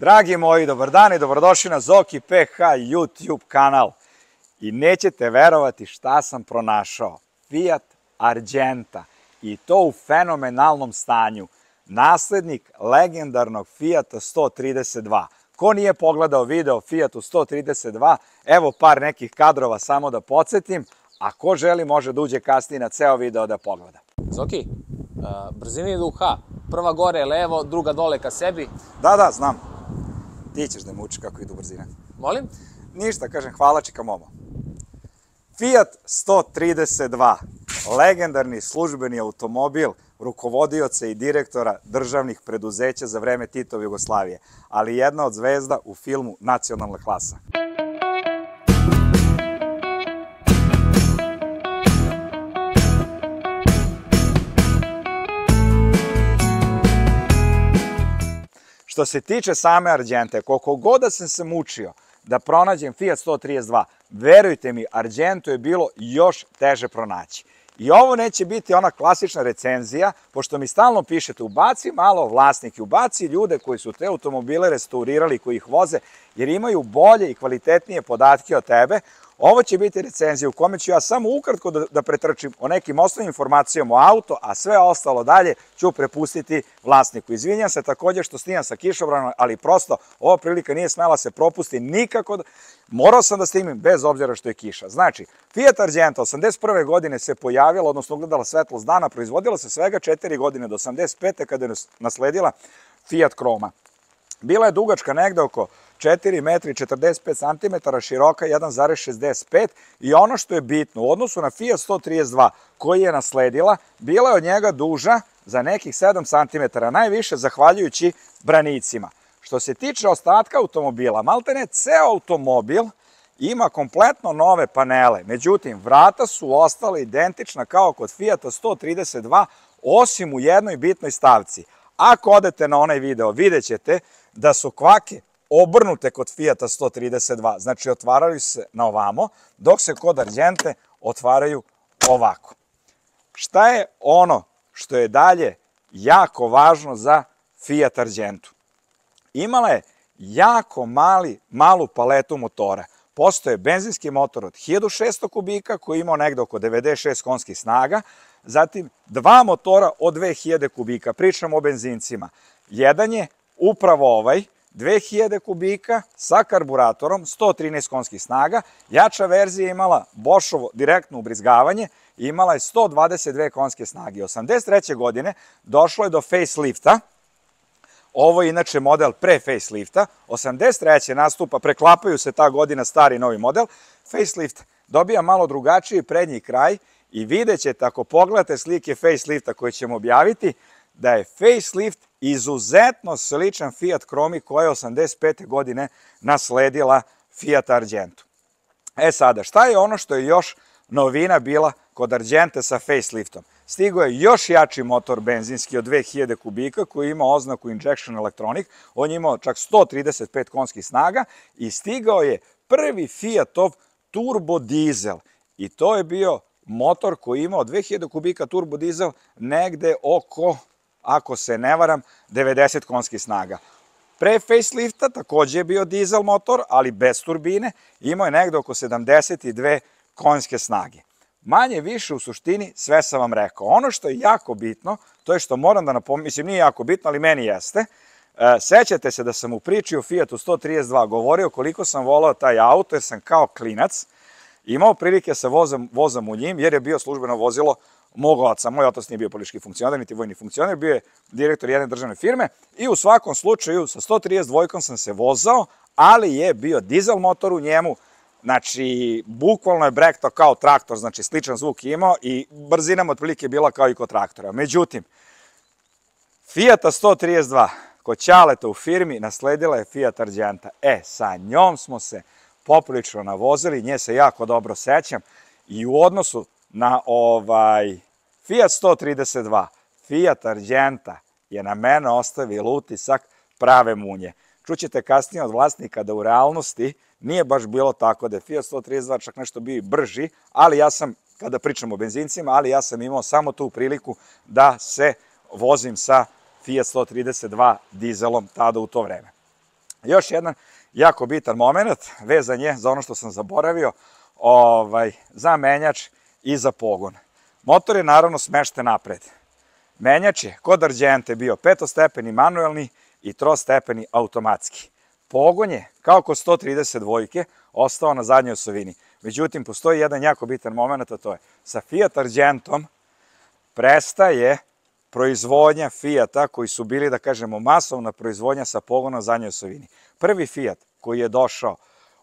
Dragi moji, dobar dan i dobrodošli na Zoki PH YouTube kanal. I nećete verovati šta sam pronašao. Fiat Argenta. I to u fenomenalnom stanju. Naslednik legendarnog Fiata 132. Ko nije pogledao video Fiatu 132, evo par nekih kadrova samo da podsjetim, a ko želi može da uđe kasnije na ceo video da pogleda. Zoki, brzine idu u H. Prva gore levo, druga dole ka sebi. Da, znam. Ti ćeš da me uči kako idu brzine. Molim? Ništa, kažem hvala čika momo. Fiat 132, legendarni službeni automobil rukovodioca i direktora državnih preduzeća za vreme Titove Jugoslavije, ali jedna od zvezda u filmu Nacionalna klasa. Što se tiče same Argente, koliko god da sam se mučio da pronađem Fiat 132, verujte mi, Argentu je bilo još teže pronaći. I ovo neće biti ona klasična recenzija, pošto mi stalno pišete, ubaci malo vlasnike, ubaci ljude koji su te automobile restaurirali, koji ih voze, jer imaju bolje i kvalitetnije podatke od tebe. Ovo će biti recenzija u kome ću ja samo ukratko da pretrčim o nekim osnovnim informacijama o auto, a sve ostalo dalje ću prepustiti vlasniku. Izvinjam se također što snimam sa kišobranom, ali prosto ova prilika nije smela se propusti nikako. Morao sam da snimim bez obzira što je kiša. Znači, Fiat Argenta 81. godine se pojavila, odnosno ugledala svetlost dana, proizvodila se svega 4 godine do 85. kada je nasledila Fiat Croma. Bila je dugačka negde oko 4 metri 45 cm, široka 1,65 i ono što je bitno, u odnosu na Fiat 132 koji je nasledila, bila je od njega duža za nekih 7 cm, najviše zahvaljujući branicima. Što se tiče ostatka automobila, maltene ceo automobil ima kompletno nove panele, međutim, vrata su ostala identična kao kod Fiata 132, osim u jednoj bitnoj stavci. Ako odete na onaj video, vidjet ćete da su kvake obrnute kod Fiata 132, znači otvaraju se na ovamo, dok se kod Argente otvaraju ovako. Šta je ono što je dalje jako važno za Fiat Argentu? Imala je jako malu paletu motora. Postoje benzinski motor od 1600 kubika koji je imao negde oko 96 konjskih snaga, zatim dva motora od 2000 kubika, pričamo o benzincima. Jedan je upravo ovaj, 2000 kubika sa karburatorom, 113 konjskih snaga, jača verzija je imala Boschovo direktno ubrizgavanje i imala je 122 konjske snage. 83. godine došlo je do facelifta, ovo je inače model pre facelifta, 83. nastupa, preklapaju se ta godina stari i novi model, facelift dobija malo drugačiji prednji kraj i vidjet ćete ako pogledate slike facelifta koje ćemo objaviti, da je facelift izuzetno sličan Fiat Cromi koja je 85. godine nasledila Fiat Argentu. E sada, šta je ono što je još novina bila kod Argente sa faceliftom? Stigao je još jači motor benzinski od 2000 kubika koji ima oznaku Injection Electronic, on je imao čak 135 konjskih snaga i stigao je prvi Fiatov turbo dizel i to je bio motor koji je imao 2000 kubika turbo dizel negde oko, ako se ne varam, 90 konjskih snaga. Pre facelifta takođe je bio dizel motor, ali bez turbine, imao je negde oko 72 konjske snage. Manje više u suštini sve sam vam rekao. Ono što je jako bitno, to je što moram da napomenem, mislim nije jako bitno, ali meni jeste, sećate se da sam u priči o Fiatu 132 govorio koliko sam voleo taj auto jer sam kao klinac imao prilike sa vozom u njim jer je bio službeno vozilo mog oca. Moj otac nije bio politički funkcioner, niti vojni funkcioner, bio je direktor jedne državne firme i u svakom slučaju sa 132 sam se vozao, ali je bio dizel motor u njemu, znači bukvalno je brektao kao traktor, znači sličan zvuk imao i brzinama otprilike bila kao i kod traktora. Međutim, Fiata 132 kod Ćaleta u firmi nasledila je Fiat Argenta. Sa njom smo se poprilično navozili, nje se jako dobro sećam i u odnosu na Fiat 132, Fiat Argenta je na mene ostavila utisak prave munje. Čućete kasnije od vlasnika da u realnosti nije baš bilo tako, da je Fiat 132 čak nešto bio i brži, ali ja sam, kada pričamo o benzincima, ali ja sam imao samo tu priliku da se vozim sa Fiat 132 dizelom tada u to vreme. Još jedan jako bitan moment, vezan je za ono što sam zaboravio, za menjač i za pogon. Motor je naravno smešten napred. Menjač je kod Argente bio petostepeni manuelni i trostepeni automatski. Pogon je, kao kod 132-ke, ostao na zadnjoj osovini. Međutim, postoji jedan jako bitan moment, a to je sa Fiat Argentom prestaje proizvodnja Fiata koji su bili, da kažemo, masovna proizvodnja sa pogonom na zadnjoj osovini. Prvi Fiat koji je došao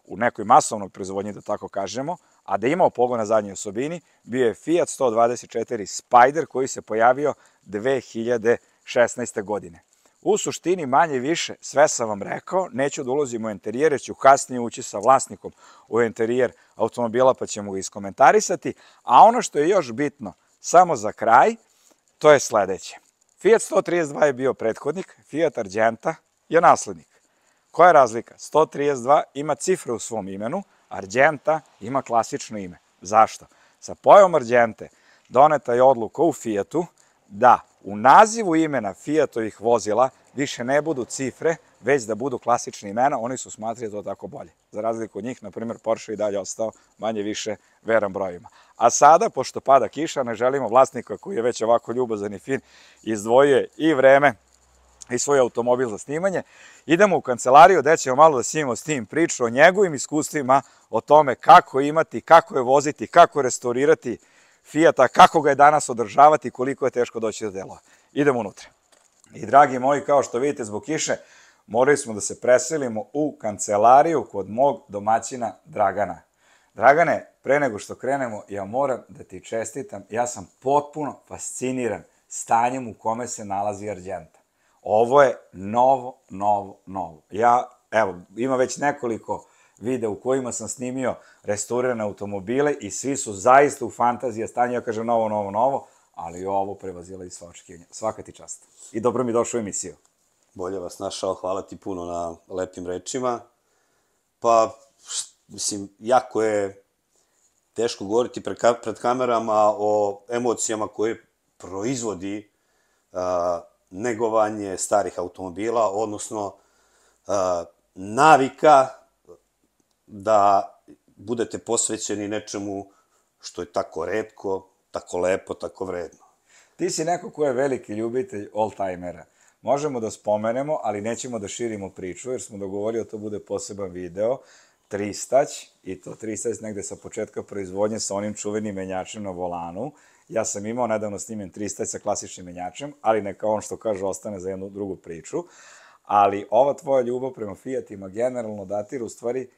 u nekoj masovnoj proizvodnji, da tako kažemo, a da je imao pogon na zadnjoj osobini, bio je Fiat 124 Spider koji se pojavio 2016. godine. U suštini, manje više, sve sam vam rekao, neću da ulazim u interijer, jer ću kasnije ući sa vlasnikom u interijer automobila pa ćemo ga iskomentarisati, a ono što je još bitno, samo za kraj, to je sledeće. Fiat 132 je bio prethodnik, Fiat Argenta je naslednik. Koja je razlika? 132 ima cifre u svom imenu, Argenta ima klasično ime. Zašto? Sa pojavom Argente doneta je odluka u Fiatu da u nazivu imena Fiatovih vozila više ne budu cifre, već da budu klasične imena, oni su smatrali to tako bolje. Za razliku od njih, na primjer, Porsche i dalje ostao manje više veran brojima. A sada, pošto pada kiša, ne želimo vlasnika koji je već ovako ljubazan i fin, izdvojuje i vreme i svoj automobil za snimanje, idemo u kancelariju gde ćemo malo da snimamo s tim priču o njegovim iskustvima, o tome kako imati, kako je voziti, kako restaurirati Fijata, kako ga je danas održavati, koliko je teško doći do delova. Idemo unutra. I dragi moji, kao što vidite, zbog kiše, morali smo da se preselimo u kancelariju kod mog domaćina Dragana. Dragane, pre nego što krenemo, ja moram da ti čestitam, ja sam potpuno fasciniran stanjem u kome se nalazi Argenta. Ovo je novo. Ima već nekoliko videa u kojima sam snimio restaurirane automobile i svi su zaista u fantaziji stanju, ja kažem novo, ali ovo prevazilazi sva očekivanja. Svaka ti čast. I dobro mi došao u emisiju. Bolje vas našao, hvala ti puno na lepim rečima. Pa, mislim, jako je teško govoriti pred kamerama o emocijama koje proizvodi negovanje starih automobila, odnosno navika da budete posvećeni nečemu što je tako retko, tako lepo, tako vredno. Ti si neko ko je veliki ljubitelj oldtimera. Možemo da spomenemo, ali nećemo da širimo priču, jer smo dogovorili da to bude poseban video, tristać, i to tristać negde sa početka proizvodnje sa onim čuvenim menjačem na volanu. Ja sam imao nedavno snimljen tristać sa klasičnim menjačem, ali neka on što kaže ostane za jednu drugu priču. Ali ova tvoja ljubav prema Fiatima generalno datira u stvari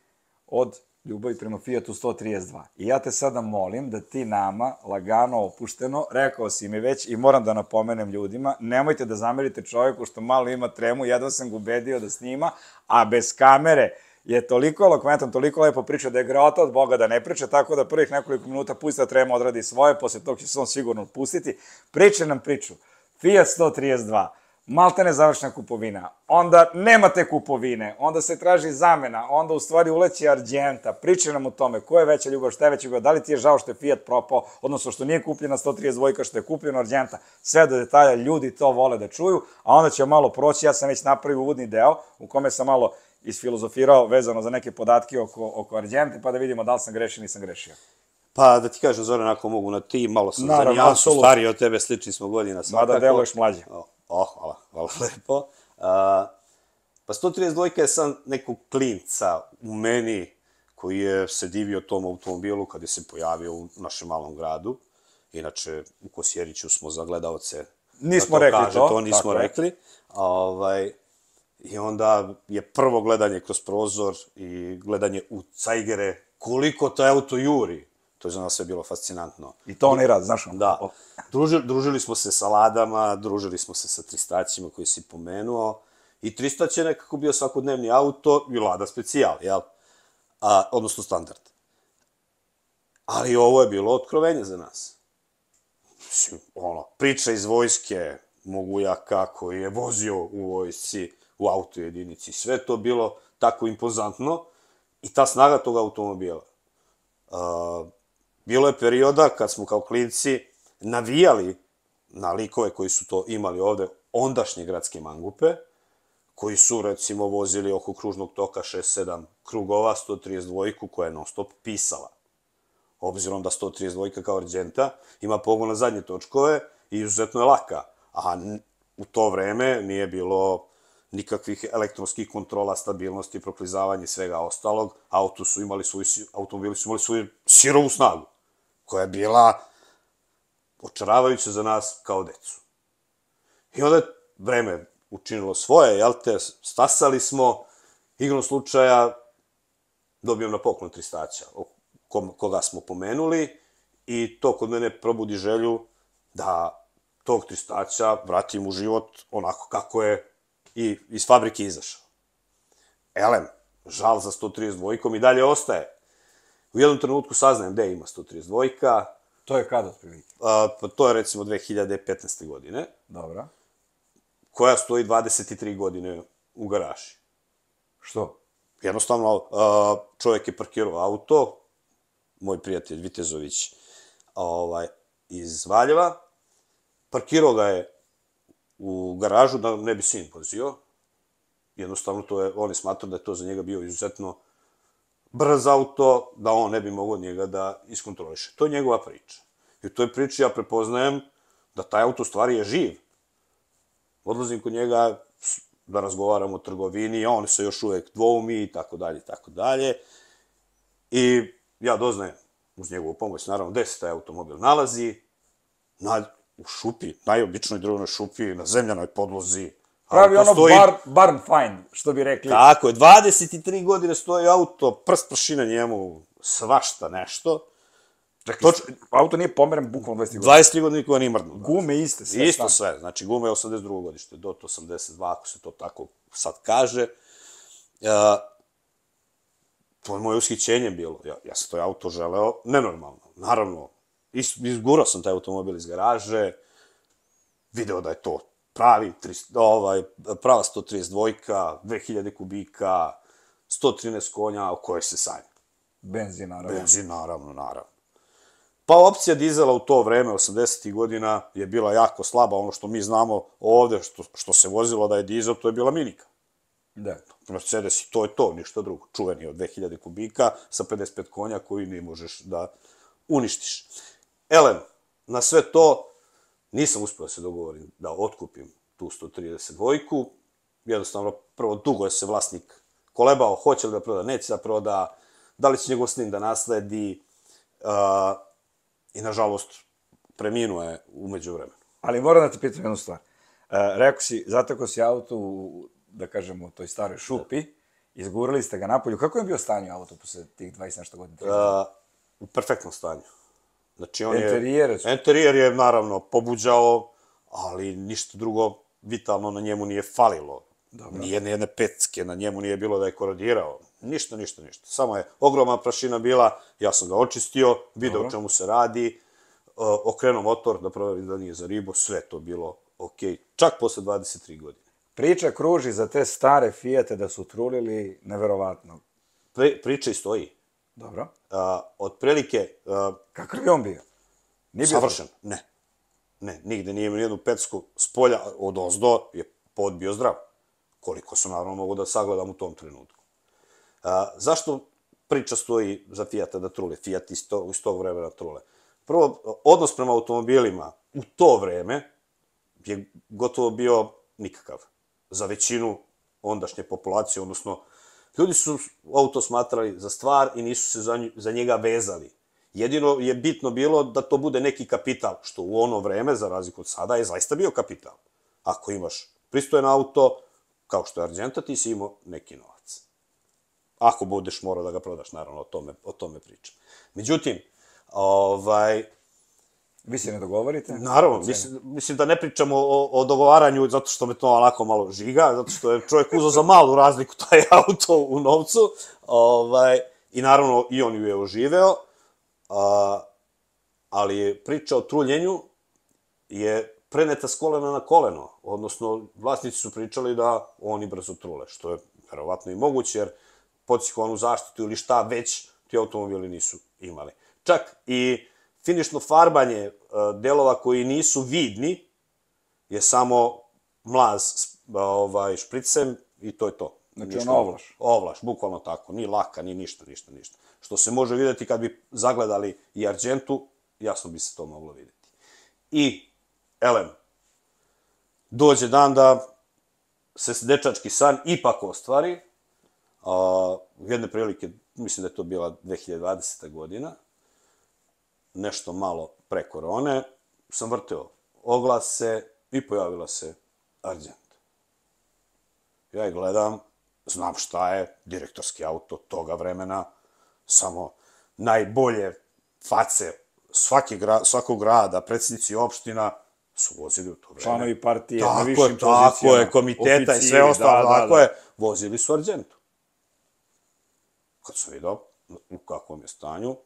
od ljubavi prema Fiatu 132. I ja te sada molim da ti nama, lagano, opušteno, rekao si mi već i moram da napomenem ljudima, nemojte da zamerite čovjeku što malo ima tremu, jedva sam ga ubedio da snima, a bez kamere je toliko elokventan, toliko lepo priča da je greota od Boga da ne priča, tako da prvih nekoliko minuta pusti da trema odradi svoje, posle tog će se on sigurno pustiti. Priče nam priču. Fiat 132. Maltene završna kupovina, onda nema te kupovine, onda se traži zamena, onda u stvari uleće Argenta, priče nam o tome, ko je veća ljubav, šta je veća ljubav, da li ti je žao što je Fiat propao, odnosno što nije kupljena 132, što je kupljena Argenta, sve do detalja, ljudi to vole da čuju, a onda ćemo malo proći, ja sam već napravio uvodni deo u kome sam malo isfilozofirao vezano za neke podatke oko Argente, pa da vidimo da li sam grešio ili nisam grešio. Pa da ti kažem, Zoran, ako mogu na ti, malo sam za nijansu stariji od tebe, slični smo godina svakako. Mada deluješ mlađe. Hvala lepo. Pa 132 je sam nekog klinca u meni koji je se divio tom automobilu kad je se pojavio u našem malom gradu. Inače, u Kosjeriću smo za gledaoce. Nismo rekli to. To nismo rekli. I onda je prvo gledanje kroz prozor i gledanje u cajgere, koliko taj auto juri. To je za nas sve bilo fascinantno. I to onaj rad, znaš? Da. Družili smo se sa Ladama, družili smo se sa Tristaćima koji si pomenuo. I Tristać je nekako bio svakodnevni auto i Lada specijal, jel? Odnosno standard. Ali ovo je bilo otkrovenje za nas. Priča iz vojske, Mogujaka koji je vozio u vojsci, u auto jedinici. Sve to bilo tako impozantno i ta snaga tog automobila. Bilo je perioda kad smo kao klinci navijali na likove koji su to imali ovde, ondašnje gradske mangupe, koji su, recimo, vozili oko kružnog toka 6-7 krugova, 132 koja je non stop pisala. Obzirom da 132 kao Argenta ima pogon na zadnje točkove i izuzetno je laka. A u to vreme nije bilo nikakvih elektronskih kontrola, stabilnosti, proklizavanja i svega ostalog. Automobili su imali svoju sirovu snagu, koja je bila očaravajuća za nas kao decu. I onda je vreme učinilo svoje, jel te, stasali smo, igrom slučaja dobijem na poklon Tristaća, koga smo pomenuli, i to kod mene probudi želju da tog Tristaća vratim u život onako kako je i iz fabrike izašao. Elem, žal za 132 i dalje ostaje. U jednom trenutku saznajem gde ima 132. To je kada otprilike? Pa to je recimo 2015. godine, Dobro. koja stoji 23 godine u garaži. Što? Jednostavno, čovjek je parkirao auto, moj prijatelj Vitezović iz Valjeva, parkirao ga je u garažu da ne bi sin vozio. Jednostavno, on je smatrao da je to za njega bio izuzetno brz auto, da on ne bi mogao njega da iskontroliše. To je njegova priča. I u toj priči ja prepoznajem da taj auto u stvari je živ. Odlazim kod njega da razgovaramo o trgovini, a on se još uvek dvoumi i tako dalje, i tako dalje. I ja doznajem, uz njegovu pomoć, naravno, gde se taj automobil nalazi, u šupi, najobičnoj drvenoj šupi, na zemljanoj podlozi. Pravi ono barn find, što bi rekli. Tako je, 23 godine stoji auto, prst pršina njemu, svašta nešto. Čekaj, auto nije pomeren bukvalno 23 godine. 23 godine niko nije mrdno. Gume iste, sve. Isto sve, znači gume je 82. godište, do 82, ako se to tako sad kaže. To je moje ushićenje bilo. Ja sam to auto želeo nenormalno. Naravno, izgurao sam taj automobil iz garaže, video da je to prava 132, 2000 kubika, 113 konja o kojoj se sanja. Benzin, naravno. Benzin, naravno. Pa opcija dizela u to vreme, 80. godina, je bila jako slaba. Ono što mi znamo ovde, što se vozilo da je dizel, to je bila Minika. Da. Mercedes i to je to, ništa drugo. Čuveni od 2000 kubika sa 55 konja koji ne možeš da uništiš. Elem, na sve to nisam uspio da se dogovorim da otkupim tu 132. Jednostavno, prvo, dugo je se vlasnik kolebao, hoće li da proda, neće da proda, da li će njegov sin da nasledi, i nažalost preminuo je umeđu vremenu. Ali moram da te pitam jednu stvar. Rekao si, zatekao si auto u, da kažemo, u toj staroj šupi, izgurali ste ga napolju. Kako je bio stanje auto posle tih 20 nešto godina? U perfektnom stanju. Znači, Enterijer je, naravno, pobuđao, ali ništa drugo vitalno na njemu nije falilo. Nijedne pecke na njemu nije bilo da je korodirao. Ništa. Samo je ogromna prašina bila, ja sam ga očistio, video o čemu se radi, okrenuo motor da proverim da nije za ribu, sve to bilo okej. Čak posle 23 godine. Priča kruži za te stare Fijate da su trulili neverovatno. Priča i stoji. Dobro. Otprilike... Kakav je on bio? Savršen, ne. Ne, nigde nije imao nijednu pecku s polja, od ozdo je pod bio zdrav. Koliko sam naravno mogu da sagledam u tom trenutku. Zašto priča stoji za Fijata da trule? Fijat iz tog vremena trule. Prvo, odnos prema automobilima u to vreme je gotovo bio nikakav. Za većinu ondašnje populacije, odnosno, ljudi su auto smatrali za stvar i nisu se za njega vezali. Jedino je bitno bilo da to bude neki kapital, što u ono vreme, za razliku od sada, je zaista bio kapital. Ako imaš pristojan auto, kao što je Argenta, ti si imao neki novac. Ako budeš morao da ga prodaš, naravno, o tome pričam. Međutim, Vi se ne dogovorite? Naravno, mislim da ne pričamo o dogovaranju zato što me to onako malo žiga, zato što je čovjek uzao za malu razliku taj auto u novcu, i naravno i on ju je oživeo, ali priča o truljenju je preneta s kolena na koleno, odnosno vlasnici su pričali da oni brzo trule, što je verovatno i moguće, jer podcihovanu zaštitu ili šta već ti automobili nisu imali. Čak i finišno farbanje delova koji nisu vidni je samo mlaz špricem I to je to. Znači ono ovlaš. Ovlaš, bukvalno tako. Ni laka, ni ništa. Što se može vidjeti kad bi zagledali i Argentu, jasno bi se to moglo vidjeti. I, elem, dođe dan da se dečački san ipak ostvari. Jedne prilike, mislim da je to bila 2020. godina, nešto malo pre korone, sam vrteo oglase i pojavila se Argent. Ja je gledam, znam šta je, direktorski auto toga vremena, samo najbolje face svakog grada, predsjednici opština su vozili u to vreme. Članovi partije, na višim pozicijama. Tako je, komiteta i sve ostalo, tako je, vozili su Argentu. Kad sam vidio u kakvom je stanju,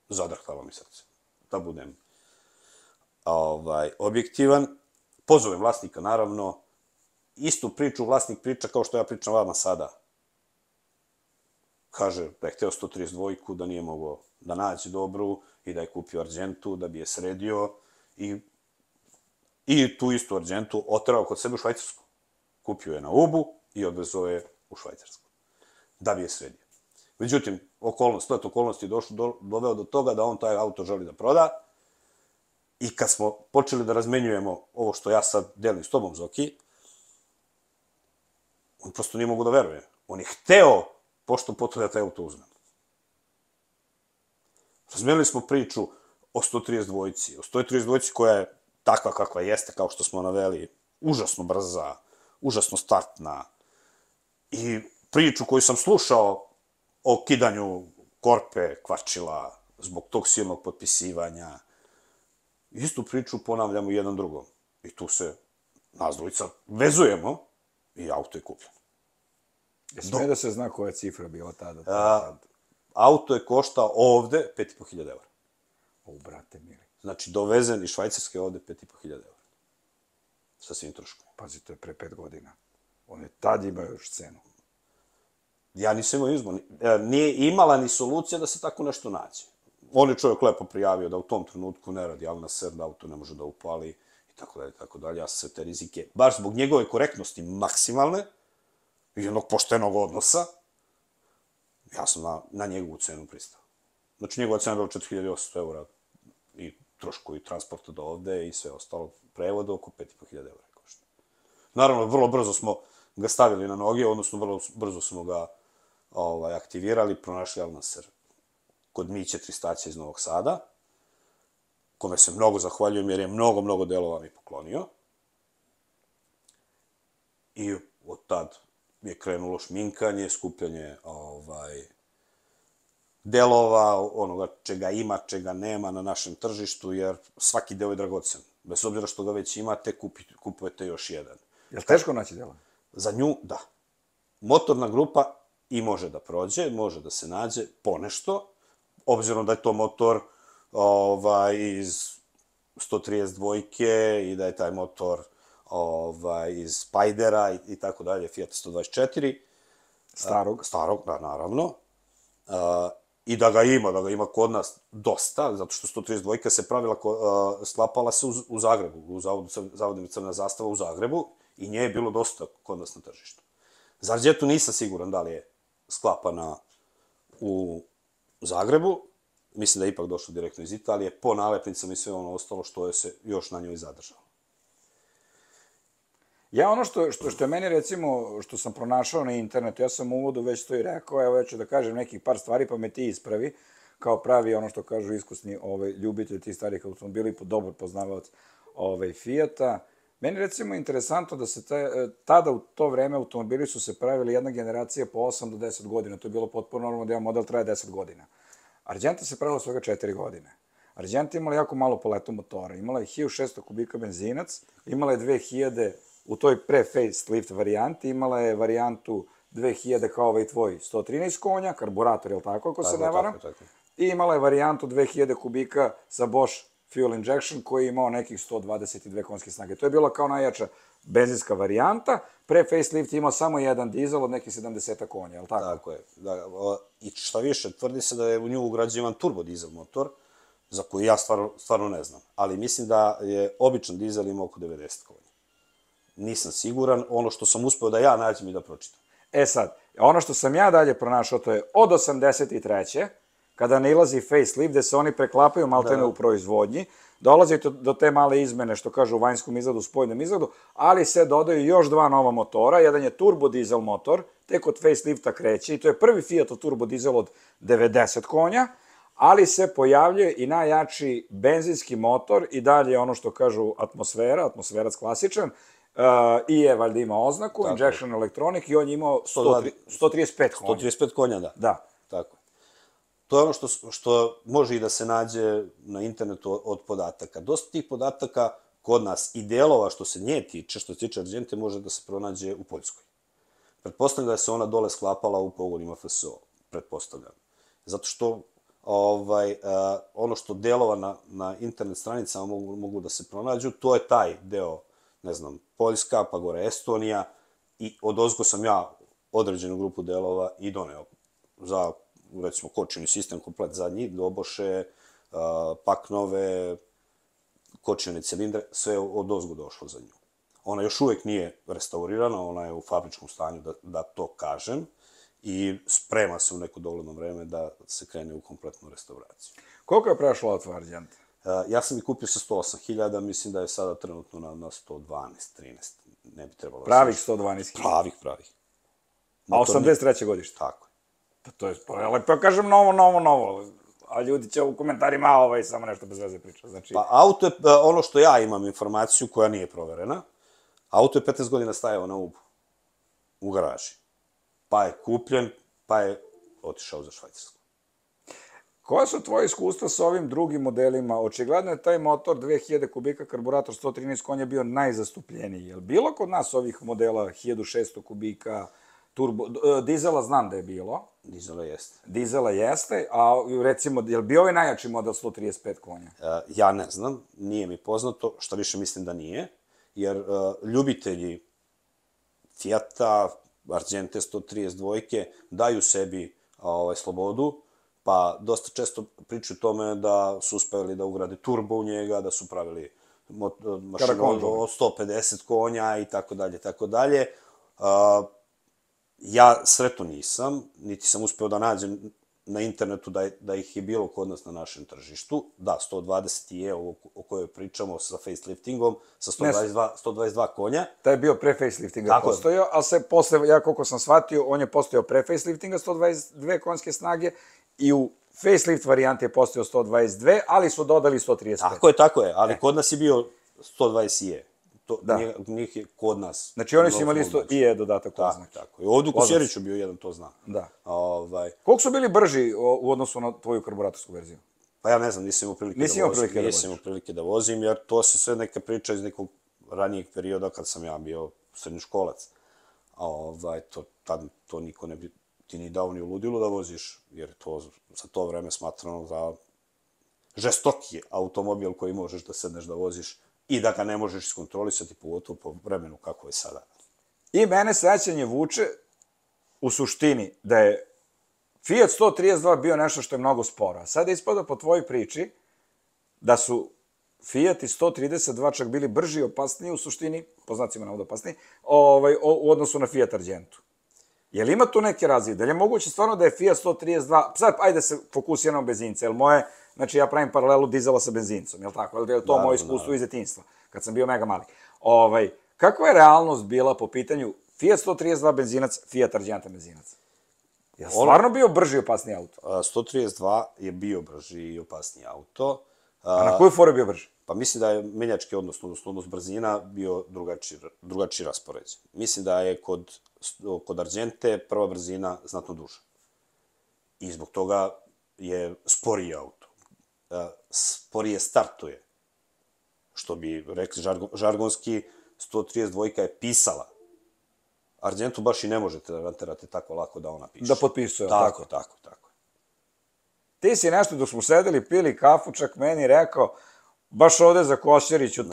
zadrhtalo mi srce. Da budem objektivan. Pozovem vlasnika, naravno. Istu priču vlasnik priča kao što ja pričam vama sada. Kaže da je hteo 132-ku, da nije mogao da naći dobru i da je kupio Argentu, da bi je sredio i tu istu Argentu oterao kod sebe u Švajcarsku. Kupio je na Ubu i odvezao je u Švajcarsku. Da bi je sredio. Međutim, splet okolnosti doveo do toga da on taj auto želi da proda i kad smo počeli da razmenjujemo ovo što ja sad delim s tobom, Zoki, on prosto nije mogu da veruje. On je hteo pošto potom da taj auto uzmem. Razmenili smo priču o 132-ci, o 132-ci koja je takva kakva jeste, kao što smo naveli, užasno brza, užasno startna i priču koju sam slušao o kidanju korpe, kvačila, zbog tog silnog potpisivanja. Istu priču ponavljamo jedan drugom. I tu se nas dvojica vezujemo i auto je kupljeno. Sme da se zna koja je cifra bila tada? Auto je koštao ovde 5.500 €. Brate mili. Znači, dovezen iz Švajcarske ovde 5.500 €. Sa svim troškom. Pazi, to je pre 5 godina. On je tad imao još cenu. Ja nisam imao izbor. Nije imala ni solucija da se tako nešto nađe. On je čovjek lepo prijavio da u tom trenutku ne radi Al Naser, da auto ne može da upali i tako dalje, tako dalje. Ja sam sve te rizike, baš zbog njegove korektnosti maksimalne i jednog poštenog odnosa, ja sam na njegovu cenu pristao. Znači, njegova cena je bila 4.800 € i troškovi transporta do ovde i sve ostalo prevoda oko 5.500 € košta. Naravno, vrlo brzo smo ga stavili na noge, odnosno vrlo brzo smo ga aktivirali, pronašli Al Naser kod Miće Tristaća iz Novog Sada, kome se mnogo zahvaljujem jer je mnogo delova mi poklonio. I od tad je krenulo šminkanje, skupljanje delova, onoga čega ima, čega nema na našem tržištu, jer svaki deo je dragocen. Bez obzira što ga već imate, kupujete još jedan. Je li teško naći dela? Za nju, da. Motorna grupa i može da prođe, može da se nađe ponešto, obzirom da je to motor iz 132-ke i da je taj motor iz Spydera i tako dalje, Fiat 124. Starog, da, naravno. I da ga ima kod nas dosta, zato što 132-ka se sklapala se u Zagrebu, u Zavodu Crna zastava u Zagrebu i nje je bilo dosta kod nas na tržištu. Za Argentu nisam siguran da li je sklapana u Zagrebu, mislim da je ipak došlo direktno iz Italije, po nalepnicama i sve ono ostalo što je se još na njoj zadržalo. Ja ono što je meni, recimo, što sam pronašao na internetu, ja sam u uvodu već to i rekao, evo ja ću da kažem nekih par stvari, pa me ti ispravi, kao pravi ono što kažu iskusni ljubitelj tih starih automobila i dobar poznavac Fijata. Meni, recimo, interesantno da se tada u to vreme automobili su se pravili jedna generacija po 8 do 10 godina. To je bilo potpuno normalno da jedan model traje 10 godina. Argenta se pravila svega 4 godine. Argenta imala jako malo paletu motora. Imala je 1600 kubika benzinac, imala je 2000 u toj pre-facelift varijanti, imala je varijantu 2000 kao ovaj tvoj 113 konja, karburator, je li tako, ako se ne varam? I imala je varijantu 2000 kubika sa Bosch fuel injection koji je imao nekih 122 konjske snage. To je bila kao najjača benzinska varijanta. Pre-facelift je imao samo jedan dizel od nekih 70 konja, je li tako? Tako je. I šta više, tvrdi se da je u nju ugrađivan turbo dizel motor, za koji ja stvarno ne znam. Ali mislim da je običan dizel imao oko 90 konja. Nisam siguran, ono što sam uspeo da ja nađem i da pročitam. E sad, ono što sam ja dalje pronašao, to je od 83. kada nailazi facelift, gde se oni preklapaju maltene u proizvodnji, dolazi do te male izmene, što kažu u vanjskom izgledu, spoljnom izgledu, ali se dodaju još dva nova motora, jedan je turbo dizel motor, tek od facelifta kreće, i to je prvi Fiatov turbo dizel od 90 konja, ali se pojavljuje i najjači benzinski motor, i dalje ono što kažu atmosfera, atmosferac klasičan, i je valjda imao oznaku, Injection Electronic, i on je imao 135 konja. 135 konja, da. Da. Tako je. To je ono što može i da se nađe na internetu od podataka. Dosta tih podataka kod nas i delova što se nje tiče, što se tiče Argente, može da se pronađe u Poljskoj. Pretpostavljam da se ona dole sklapala u pogonima FSO, pretpostavljam. Zato što ono što delova na internet stranicama mogu da se pronađu, to je taj deo, ne znam, Poljska, pa gore Estonija, i odozgo sam ja određenu grupu delova i doneo za, recimo, kočeni sistem komplet zadnji, doboše, paknove, kočene cilindre, sve odozgo došlo za nju. Ona još uvek nije restaurirana, ona je u fabričkom stanju, da to kažem, i sprema se u neko dogledno vreme da se krene u kompletnu restauraciju. Koliko je prešlo auto Argente? Ja sam ih kupio sa 108.000, mislim da je sada trenutno na 112, 13, ne bi trebalo... Pravih 112.000? Pravih. A 83. godište? Tako je. Pa to je, pa kažem novo, a ljudi će u komentarima, samo nešto bez veze priča, znači... Pa auto je, ono što ja imam informaciju koja nije proverena, auto je 15 godina stajao na Ubu, u garaži. Pa je kupljen, pa je otišao za Švajcarsku. Koja su tvoje iskustva sa ovim drugim modelima? Očigledno je taj motor 2000 kubika, karburator 113 konja bio najzastupljeniji. Je li bilo kod nas ovih modela 1600 kubika, turbo, dizela znam da je bilo. Dizela jeste, a recimo, je li bio ovaj najjači model 135 konja? Ja ne znam, nije mi poznato, šta više mislim da nije, jer ljubitelji Fijata, Argente 132 daju sebi slobodu, pa dosta često pričaju o tome da su uspeli da ugrade turbo u njega, da su pravili mašinu od 150 konja i tako dalje, tako dalje. Ja sretno nisam, niti sam uspeo da nađem na internetu da ih je bilo kod nas na našem tržištu. Da, 120 je ovo o kojoj pričamo sa faceliftingom, sa 122 konja. Taj je bio pre faceliftinga postojao, ali se posle, ja koliko sam shvatio, on je postojao pre faceliftinga 122 konjske snage i u facelift varijanti je postojao 122, ali su dodali 135. Tako je, ali kod nas je bio 120 je. Njih je kod nas. Znači oni su imali isto i je dodatak oznake. Tako. I ovdje u Kosjeriću bio jedan, to znam. Da. Koliko su bili brži u odnosu na tvoju karburatorsku verziju? Pa ja ne znam, nisam imao prilike da vozim, jer to se sve neka priča iz nekog ranijeg perioda kad sam ja bio srednjoškolac. To niko ne bi ti ni dao ni u ludilu da voziš, jer je to za to vreme smatrano za žestoki automobil koji možeš da sedneš da voziš i da ga ne možeš iskontrolisati, pogotovo po vremenu kako je sada. I mene sećanje vuče u suštini da je Fiat 132 bio nešto što je mnogo sporo. A sada ispada po tvojoj priči da su Fiat i 132 čak bili brži i opasniji u suštini, po znacima navoda opasniji, u odnosu na Fiat Argentu. Je li ima tu neke razlike? Da li je moguće stvarno da je Fiat 132, sad ajde se fokusiramo na benzince, jer moje, znači ja pravim paralelu dizela sa benzincom, je li tako? Je li to moje iskustvo iz detinjstva, kad sam bio mega mali? Kakva je realnost bila po pitanju Fiat 132 benzinac, Fiat Argenta benzinac? Je li stvarno bio brži i opasniji auto? 132 je bio brži i opasniji auto. A na koju foru je bio brži? Pa mislim da je menjački odnos brzina bio drugačiji raspored. Mislim da je kod Argente prva brzina znatno duža. I zbog toga je sporiji auto. Sporije startuje. Što bi rekli žargonski, 132 je pisala. Argentu baš i ne možete da naterate tako lako da ona piše. Da potpisuje, tako? Tako. Ti si nešto dok smo sedeli, pili kafu, čak meni rekao, baš ovde za Kosjerić od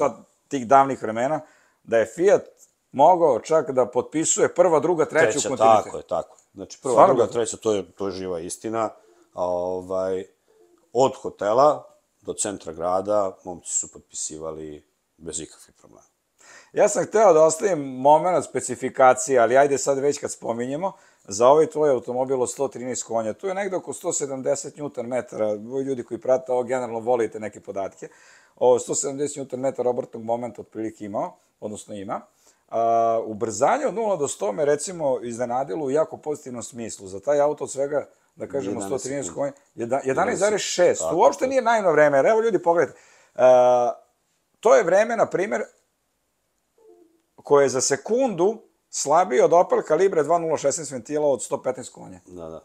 tih davnih vremena, da je Fiat mogao čak da potpisuje prva, druga, treća u kontinuitetu. Tako. Znači prva, druga, treća, to je živa istina. Od hotela do centra grada momci su potpisivali bez ikakvih problema. Ja sam hteo da ostavim moment specifikacije, ali ajde sad već kad spominjemo, za ovaj tvoj automobil od 113 konja, tu je negde oko 170 Nm, vi ljudi koji prate ovo generalno volite neke podatke, ovo 170 Nm obrtnog momenta otprilike imao, odnosno ima. Ubrzanje od 0 do 100 me recimo iznenadilo u jako pozitivnom smislu. Za taj auto od svega, da kažemo 113 konja, 11,6. To uopšte nije naivno vreme, jer evo ljudi pogledajte. To je vreme, na primjer, koje je za sekundu slabije od Opel Kalibra 2.016 ventila od 115 konja. Da.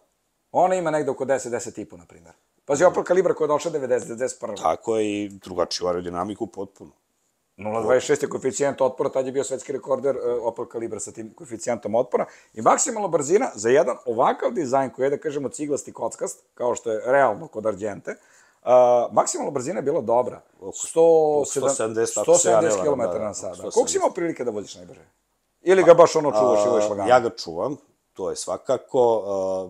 Ona ima negde oko 10,5, na primjer. Pazi, Opel Kalibra koja je došla 91. Tako je i drugačiju aerodinamiku potpuno. 0,26 je koeficijent otpora, tad je bio svetski rekorder Opel Kalibra sa tim koeficijentom otpora. I maksimalna brzina za jedan ovakav dizajn koji je, da kažemo, ciglasti kockast, kao što je realno kod Argente, maksimalna brzina je bila dobra. 170 km na sat. Koliko si imao prilike da voziš najbrže? Ili ga baš ono čuvaš i voziš lagano? Ja ga čuvam, to je svakako.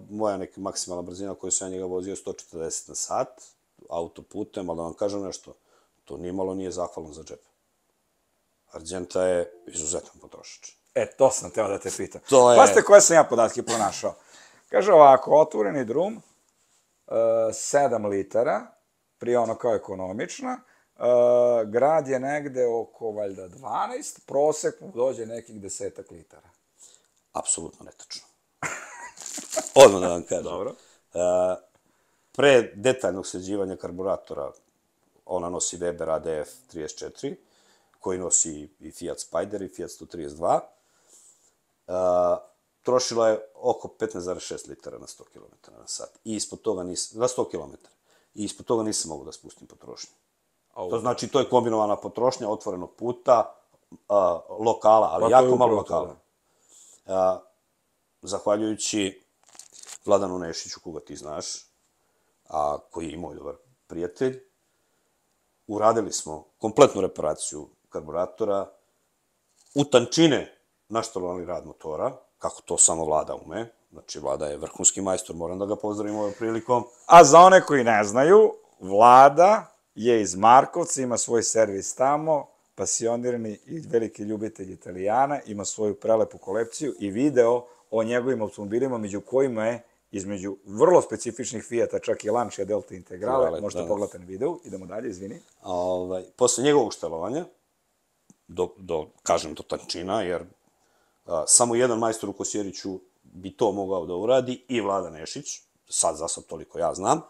Moja neka maksimalna brzina koju sam ja njega vozio je 140 na sat, autoputem, ali da vam kažem nešto, to nimalo nije zahvalno za džep. Argenta je izuzetan potrošač. To sam teo da te pitam. To je... Pazite koje sam ja podatke pronašao. Kaže ovako, otvoreni drum, 7 litara, prije ono kao ekonomična, grad je negde oko, valjda, 12, prosek mu dođe nekih 10 litara. Apsolutno netačno. Odmah da vam kažem. Dobro. Pre detaljnog sređivanja karburatora, ona nosi Weber ADF 34, koji nosi i Fiat Spider i Fiat 132, trošila je oko 15,6 litara na 100 km na sat. I ispod toga nisam, na 100 km. I ispod toga nisam mogu da spustim potrošnju. To znači, to je kombinovana potrošnja otvorenog puta, lokala, ali jako malo lokala. Zahvaljujući Vladanu Nešiću, koga ti znaš, a koji je i moj dobar prijatelj, uradili smo kompletnu reparaciju karburatora, u tančine naštalovali rad motora, kako to samo Vlada ume. Znači, Vlada je vrhunski majstor, moram da ga pozdravim ovom prilikom. A za one koji ne znaju, Vlada je iz Markovca, ima svoj servis tamo, pasionirani i veliki ljubitelj Italijana, ima svoju prelepu kolekciju i video o njegovim automobilima, među kojima je između vrlo specifičnih Fijata, čak i Lancia Delta Integrale, možete pogledati na videu, idemo dalje, izvini. Posle njegovog štelovanja, kažem do tančina, jer samo jedan majstor u Kosjeriću bi to mogao da uradi, i Vlada Nešić, sad za sad toliko ja znam,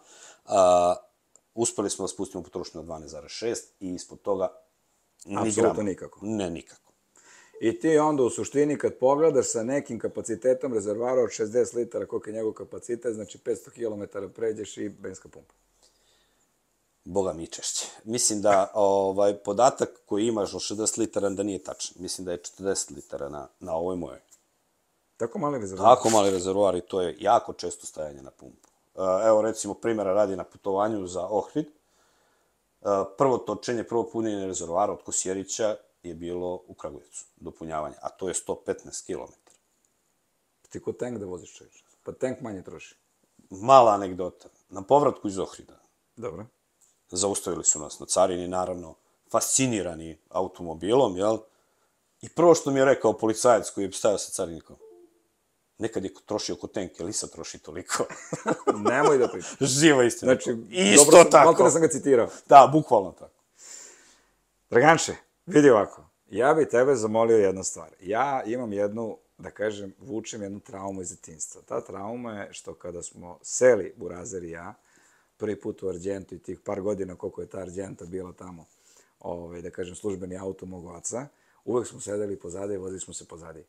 uspeli smo da spustimo potrošnju na 12,6 i ispod toga ni grama. Apsolutno nikako. Ne, nikako. I ti onda u suštini kad pogledaš sa nekim kapacitetom rezervara od 60 litara, koliko je njegov kapacitet, znači 500 km pređeš i benzinska pumpa. Boga mi češće. Mislim da podatak koji imaš od 60 litara da nije tačan. Mislim da je 40 litara na ovoj mojoj. Tako mali rezervoar? Tako mali rezervoar i to je jako često stajanje na pumpu. Evo recimo primjera radi na putovanju za Ohrid. Prvo točenje, prvo punjenje rezervoara od Kosjerića je bilo u Kragujevcu, dopunjavanje, a to je 115 km. Ti ko tank da voziš čeče? Pa tank manje troši. Mala anegdota. Na povratku iz Ohrida. Dobro. Zaustavili su nas na carini, naravno, fascinirani automobilom, jel? I prvo što mi je rekao policajac koji je stajao sa carinikom, nekad je trošio ko tank, jel i sad troši toliko? Nemoj da pričam. Živa istina. Znači, isto tako. Malo sam ga citirao. Da, bukvalno tako. Draganče, vidi ovako, ja bi tebe zamolio jednu stvar. Ja imam jednu, da kažem, vučem jednu traumu iz detinjstva. Ta trauma je što kada smo seli Burazer i ja, prvi put u Argentu i tih par godina koliko je ta Argenta bila tamo, da kažem, službeni auto mog oca, uvek smo sedeli pozadi i vozili smo se pozadi.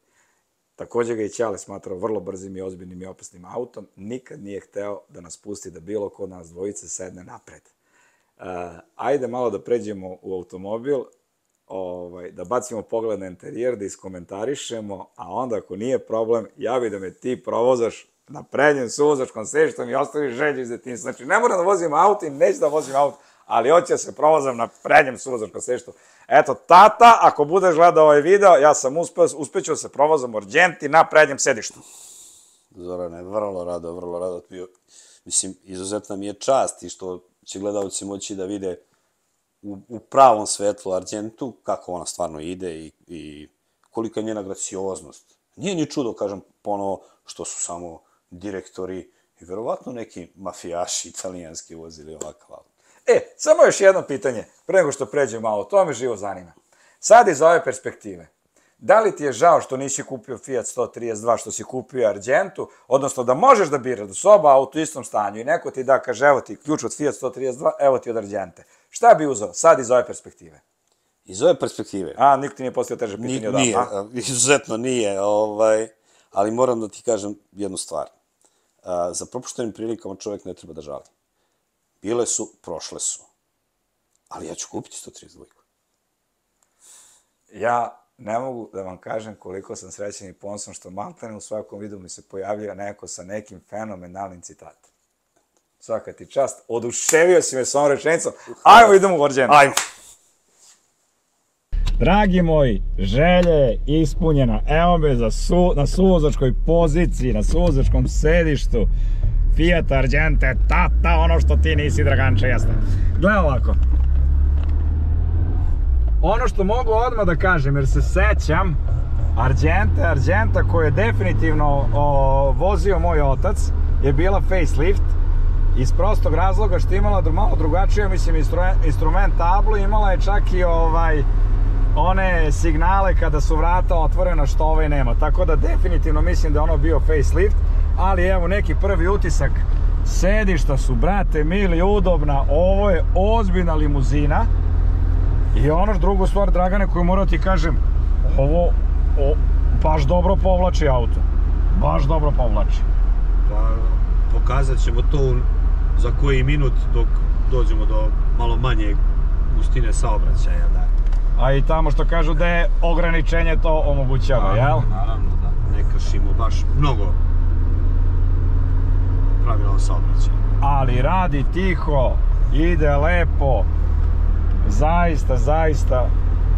Takođe ga i Ćale smatrao vrlo brzim i ozbiljnim i opasnim autom. Nikad nije hteo da nas pusti da bilo ko od nas dvojice sedne napred. Ajde malo da pređemo u automobil, da bacimo pogled na interijer, da iskomentarišemo, a onda ako nije problem, javi da me ti provozaš na prednjem suvozačkom sedištu i ostaviš želju iz detinjstva. Znači, ne moram da vozim auto i neću da vozim auto, ali hoće da se provozam na prednjem suvozačkom sedištu. Eto, tata, ako budeš gledao ovaj video, ja sam uspeću da se provozam u Argenti na prednjem sedištu. Zorane, vrlo rado. Mislim, izuzetna mi je čast i što će gledalci moći da vide u pravom svetlu Argentu, kako ona stvarno ide i kolika je njena gracioznost. Nije ni čudo, kažem ponovo, što su samo direktori i verovatno neki mafijaši italijanski vozili ovakav auto. Samo još jedno pitanje, pre nego što pređem malo, to me živo zanima. Sad iz ove perspektive, da li ti je žao što nisi kupio Fiat 132, što si kupio Argentu, odnosno da možeš da biraš da su oba auto u istom stanju i neko ti da kaže evo ti ključ od Fiat 132, evo ti od Argente. Šta bi uzeo sad iz ove perspektive? Iz ove perspektive? Niko ti nije postavio teže pitanje od ovo. Nije, izuzetno nije, ali moram da ti kažem jednu stvar. Za propuštenim prilikama čovjek ne treba da žali. Bile su, prošle su. Ali ja ću kupiti 132. Ja ne mogu da vam kažem koliko sam srećan i ponosan što maltene u svakom videu mi se pojavljuje neko sa nekim fenomenalnim citatom. Svaka ti čast, oduševio si me s ovom rečenicom. Ajmo, idemo u Argentu. Ajmo. Dragi moji, želja je ispunjena. Evo me na suvozačkoj poziciji, na suvozačkom sedištu. Fiat Argente, tata, ono što ti nisi, Draganče, jeste. Gle ovako. Ono što mogu odmah da kažem, jer se sećam Argenta koju je definitivno vozio moj otac, je bila facelift. Iz prostog razloga što je imala malo drugačije, mislim, instrument tablu, imala je čak i one signale kada su vrata otvorena što ovaj nema. Tako da definitivno mislim da je ono bio facelift, ali evo neki prvi utisak. Sedišta su, brate mili, udobna, ovo je ozbiljna limuzina. I ono drugu stvar, Dragane, koju moram ti kažem, ovo baš dobro povlači auto. Baš dobro povlači. Pa pokazat ćemo to za koji minut dok dođemo do malo manje gustine saobraćaja, da. A i tamo što kažu da je ograničenje to omogućava, jel? Naravno, da. Ne kršimo baš mnogo pravila saobraćaja. Ali radi tiho, ide lepo, zaista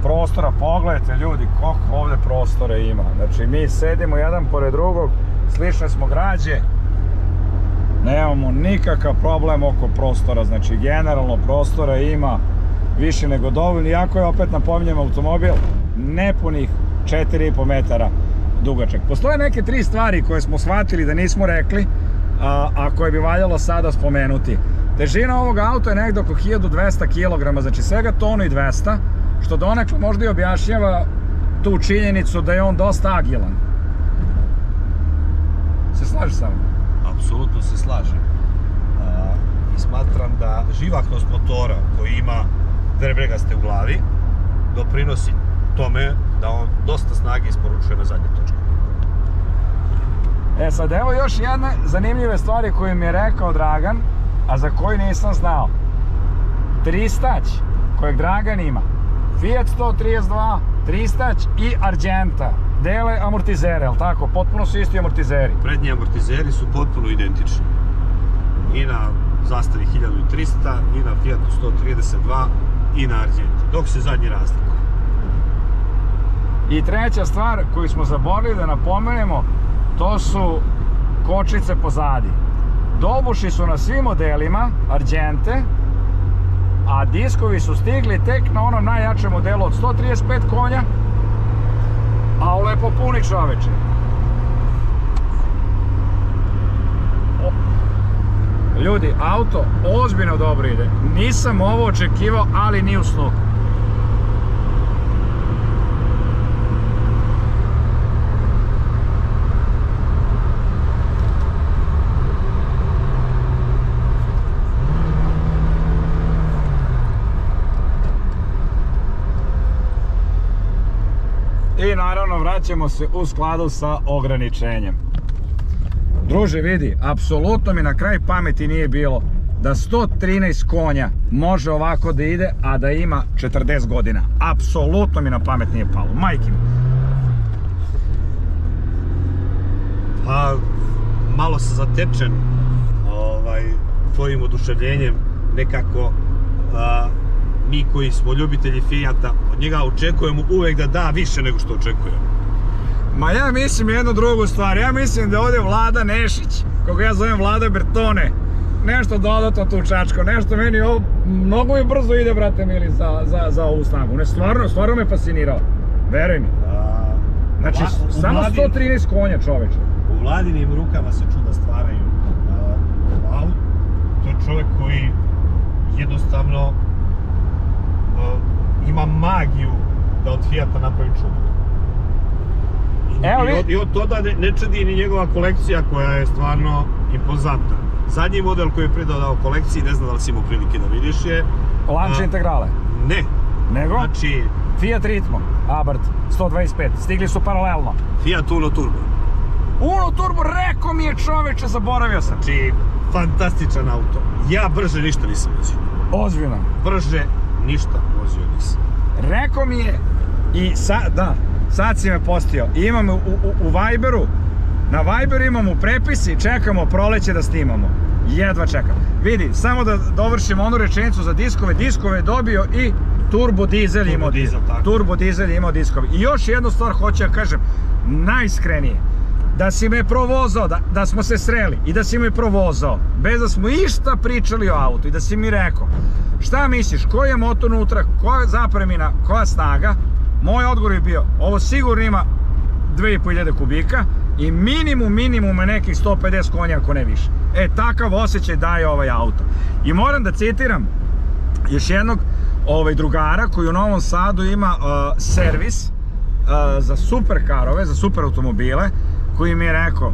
prostora. Pogledajte ljudi koliko ovdje prostora ima. Znači mi sedimo jedan pored drugog, slične smo građe, nemamo nikakav problem oko prostora, znači generalno prostora ima više nego dovoljno, iako je, opet napominjem, automobil nepunih 4,5 metara dugačak. Postoje neke 3 stvari koje smo shvatili da nismo rekli, a koje bi valjalo sada spomenuti. Težina ovog auta je negdje oko 1200 kg, znači svega tonu i 200, što donekle možda i objašnjava tu činjenicu da je on dosta agilan. Se slažeš sa mnom? Apsolutno se slažem. I smatram da živahnost motora koji ima drebregaste u glavi doprinosi tome da on dosta snage isporučuje na zadnje točke. Sad evo još jedne zanimljive stvari koje mi je rekao Dragan, a za koju nisam znao. Tristać kojeg Dragan ima, Fiat 132, Tristać i Argenta dele amortizere, jel tako? Potpuno su isti amortizeri. Prednji amortizeri su potpuno identični. I na Zastavi 1300, i na Fiatu 132, i na Argenti, dok se zadnji razlikuje. I treća stvar koju smo zaboravili da napomenemo, to su kočnice pozadi. Dobuši su na svim modelima Argente, a diskovi su stigli tek na onom najjačem modelu od 135 konja, a lepo puni, čoveče. Ljudi, auto ozbiljno dobro ide. Nisam ovo očekivao, ali ni u snu. I naravno vraćamo se u skladu sa ograničenjem. Druže, vidi, apsolutno mi na kraj pameti nije bilo da 113 konja može ovako da ide, a da ima 40 godina. Apsolutno mi na pamet nije palo. Majke mi. Pa, malo sam zatečen tvojim oduševljenjem. Nekako, mi koji smo ljubitelji Fijata, od njega očekujemo uvek da da više nego što očekujemo. Ma ja mislim jednu drugu stvar, ja mislim da ovdje Vlada Nešić, koga ja zovem Vlada Bertone, nešto dodatno tu čačko, nešto meni ovo, mnogo mi brzo ide, brate mili, za ovu snagu. Ne, stvarno me fascinirao, veruj mi. Znači, samo 113 konja, čoveče. U Vladinim rukama se čuda stvaraju. To je čovjek koji jednostavno ima magiju da od Fijata napravi čudo. I od toga ne čudi ni njegova kolekcija koja je stvarno impozantna. Zadnji model koji je pridodao kolekciji, ne znam da li si imao prilike da vidiš je... Lancia Integrale? Ne. Nego? Znači... Fiat Ritmo, Abarth, 125, stigli su paralelno. Fiat Uno Turbo. Uno Turbo, rekao mi je čoveče, zaboravio sam. Znači, fantastičan auto. Ja brže ništa nisam vozio. Ozbiljno. Brže ništa vozio nisam. Rekao mi je, i sad si me postio, imam u Viberu, na Viberu imamo prepisi, čekamo proleće da snimamo. Jedva čekam. Vidi, samo da dovršim onu rečenicu za diskove, je dobio i turbo dizel imao dizel. Turbo dizel imao diskove. I još jednu stvar hoću da kažem, najiskrenije, da si me provozao, da smo se sreli i da si me provozao, bez da smo išta pričali o autu i da si mi rekao, šta misliš, koji je motor unutra, koja zapremina, koja snaga, moj odgovor je bio, ovo sigurno ima 2500 kubika i minimum je nekih 150 konja, ako ne više. Takav osjećaj daje ovaj auto. I moram da citiram još jednog drugara koji u Novom Sadu ima servis za superkarove, za super automobile, koji mi je rekao,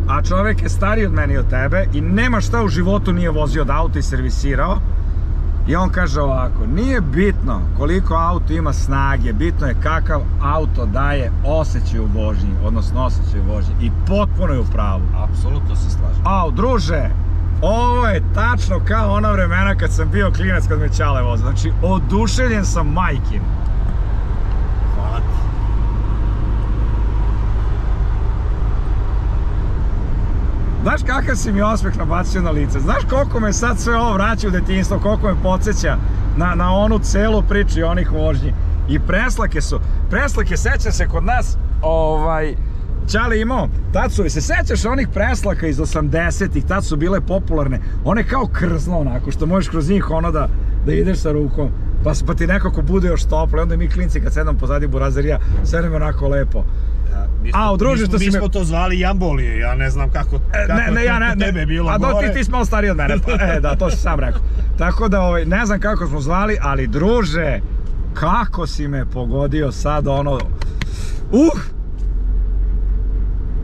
a čovek je stariji od mene i od tebe i nema šta u životu nije vozio od auta i servisirao. I on kaže ovako, nije bitno koliko auto ima snage, bitno je kakav auto daje osjećaj u vožnji, odnosno osjećaj u vožnji. I potpuno je u pravu. Apsolutno se slažem. Druže, ovo je tačno kao ona vremena kad sam bio klinac kad me Ćale vozio. Znači, oduševljen sam majkin. Hvala ti. Znaš kakav si mi osmeh nabacio na lice? Znaš koliko me sad sve ovo vraća u detinjstvo, koliko me podsjeća na onu celu priču i onih vožnji. I preslake, seća se kod nas, Ćale imao, tad su, se sećaš onih preslaka iz 80-ih, tad su bile popularne, one kao krzno onako, što možeš kroz njih da ideš sa rukom, pa ti nekako bude još toplo, onda mi klinci kad sedam pozadi burazerija, sedem onako lepo. Mi smo to zvali jambolije, ja ne znam kako tebe bilo gore. Ti si malo stariji od mene, da, to si sam rekao. Tako da, ne znam kako smo zvali, ali druže, kako si me pogodio sad,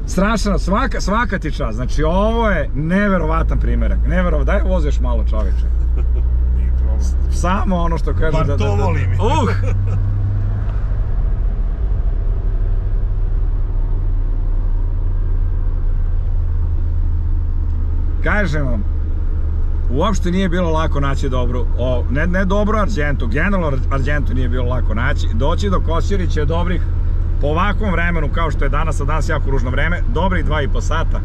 strašno, svaka ti čast, znači ovo je neverovatan primjerak, daj voziš malo čoveče. Nije problem. Samo ono što kaže Bar to volim. Kažem vam, uopšte nije bilo lako naći dobru, ne dobru Argentu, generalno Argentu nije bilo lako naći, doći do Kosjerića je dobrih, po ovakvom vremenu kao što je danas, a danas jako ružno vreme, dobrih 2,5 sata,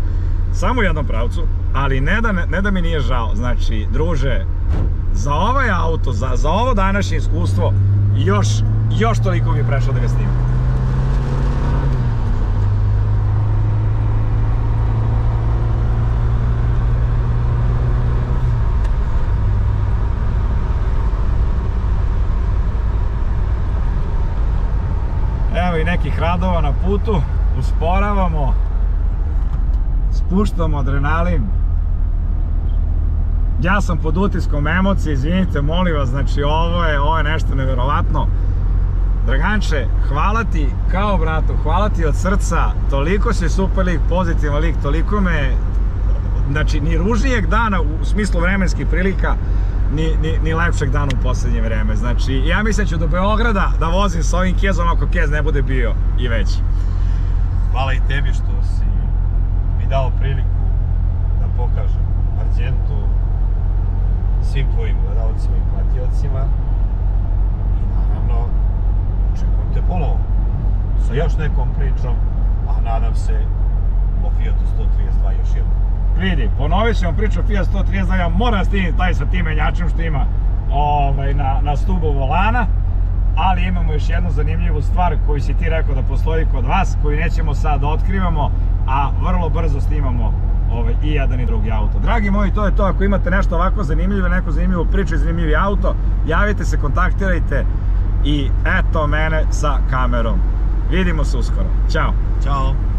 samo u jednom pravcu, ali ne da mi nije žao, znači, druže, za ovaj auto, za ovo današnje iskustvo, još toliko mi je prešlo da ga snimam. Evo i nekih radova na putu, usporavamo, spuštamo adrenalin. Ja sam pod utiskom emocije, izvinite, molim vas, znači ovo je nešto neverovatno. Draganče, hvala ti kao bratu, hvala ti od srca, toliko si super lik, pozitivan lik, toliko me, znači ni ružnijeg dana u smislu vremenskih prilika, ni lepšeg dana u poslednje vreme. Znači, ja mislim ću do Beograda da vozim s ovim kezom ako kez ne bude bio i veći. Hvala i tebi što si mi dao priliku da pokažem Argentu svim tvojim gledalcima i pratiocima. I naravno, očekujem te ponovo sa još nekom pričom, a nadam se o Fiatu 132 još jednom. Vidi, ponovit ćemo priču o Fiat 132, ja moram stignuti taj sa tim menjačem što ima na stubu volana, ali imamo još jednu zanimljivu stvar koju si ti rekao da postoji kod vas, koju nećemo sad da otkrivamo, a vrlo brzo snimamo i jedan i drugi auto. Dragi moji, to je to. Ako imate nešto ovako zanimljivo, neku zanimljivu priču i zanimljivi auto, javite se, kontaktirajte i eto mene sa kamerom. Vidimo se uskoro. Ćao. Ćao.